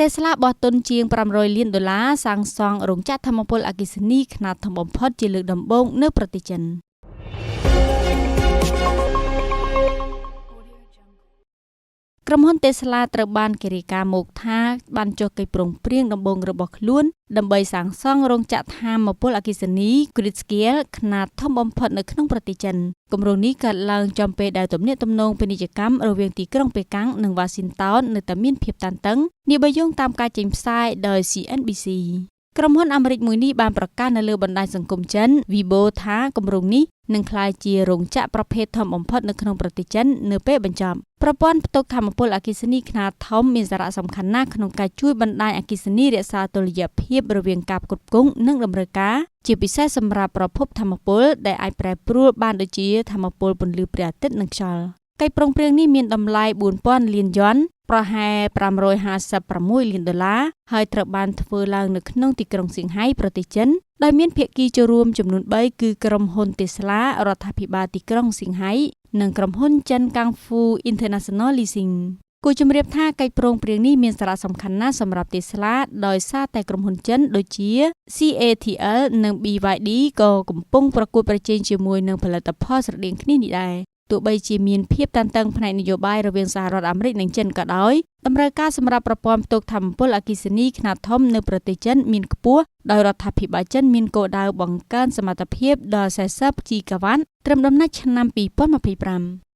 Tesla បោះទុនជាង$500 លានសាងសង់រោងចក្រថាមពលអគ្គិសនីខ្នាតធំបំផុតជាលើកដំបូងនៅប្រទេសចិនក្រុមហ៊ុន Tesla ត្រូវបានគេរាយការណ៍មកថាបានចុះកិច្ចព្រមព្រៀងដំបូងរបស់ខ្លួនដើម្បីសាងសង់រោងចក្រថាមពលអគ្គិសនី Grid Scale ខ្នាតធំបំផុតនៅក្នុងប្រទេសចិនគម្រោងនេះកើតឡើងចំពេលដែលទំនាក់ទំនងពាណិជ្ជកម្មរវាងទីក្រុងប៉េកាំងនិងវ៉ាស៊ីនតោននៅតែមានភាពតានតឹងនេះបើយោងតាមការចេញផ្សាយដោយ CNBC ក្រុមហ៊ុនអាមេរិកមួយនេះបានប្រកាសនៅលើបណ្ដាញសង្គមចិន Weibo ថាគម្រោងនេះនឹងក្លាយជារោងចក្រប្រភេទធំបំផុតនៅក្នុងប្រទេសចិននៅពេលបញ្ចប់ប្រព័ន្ធផ្ទុកថាមពលអគ្គិសនីខ្នាតធំមានសារៈសំខាន់ណាស់ក្នុងការជួយបណ្ដាញអគ្គិសនីរក្សាតុល្យភាពរវាងការផ្គត់ផ្គង់និងតម្រូវការជាពិសេសសម្រាប់ប្រភពថាមពលដែលអាចប្រែប្រួលបានដូចជាថាមពលពន្លឺព្រះអាទិត្យនិងខ្យល់កិច្ចព្រមព្រៀងនេះមានតម្លៃ$4,000 លានប្រហែល$556 លានហើយត្រូវបានធ្វើឡើងនៅក្នុងទីក្រុងសៀងហៃប្រទេសចិនដោយមានភាគីចូលរួមចំនួន3គឺក្រុមហ៊ុន Tesla រដ្ឋាភិបាលទីក្រុងសៀងហៃនិងក្រុមហ៊ុនចិន Kangfu International Leasing គូជំរាបថាកិច្ចព្រមព្រៀងនេះមានសារៈសំខាន់ណាស់សម្រាប់ Tesla ដោយសារតែក្រុមហ៊ុនចិនដូចជា CATL និង BYD ក៏កំពុងប្រកួតប្រជែងជាមួយនឹងផលិតផលស្រដៀងគ្នានេះដែរទោះបីជាមានភាពតានតឹងផ្នែកនយោបាយរវាងសហរដ្ឋអាមេរិកនិងចិនក៏ដោយតម្រូវការសម្រាប់ប្រព័ន្ធផ្ទុកថាមពលអគ្គិសនីខ្នាតធំនៅប្រទេសចិនមានខ្ពស់ដោយរដ្ឋាភិបាលចិនមានគោលដៅបង្កើនសមត្ថភាពដល់40 ជីកាវ៉ាត់ត្រឹមដំណាច់ឆ្នាំ2025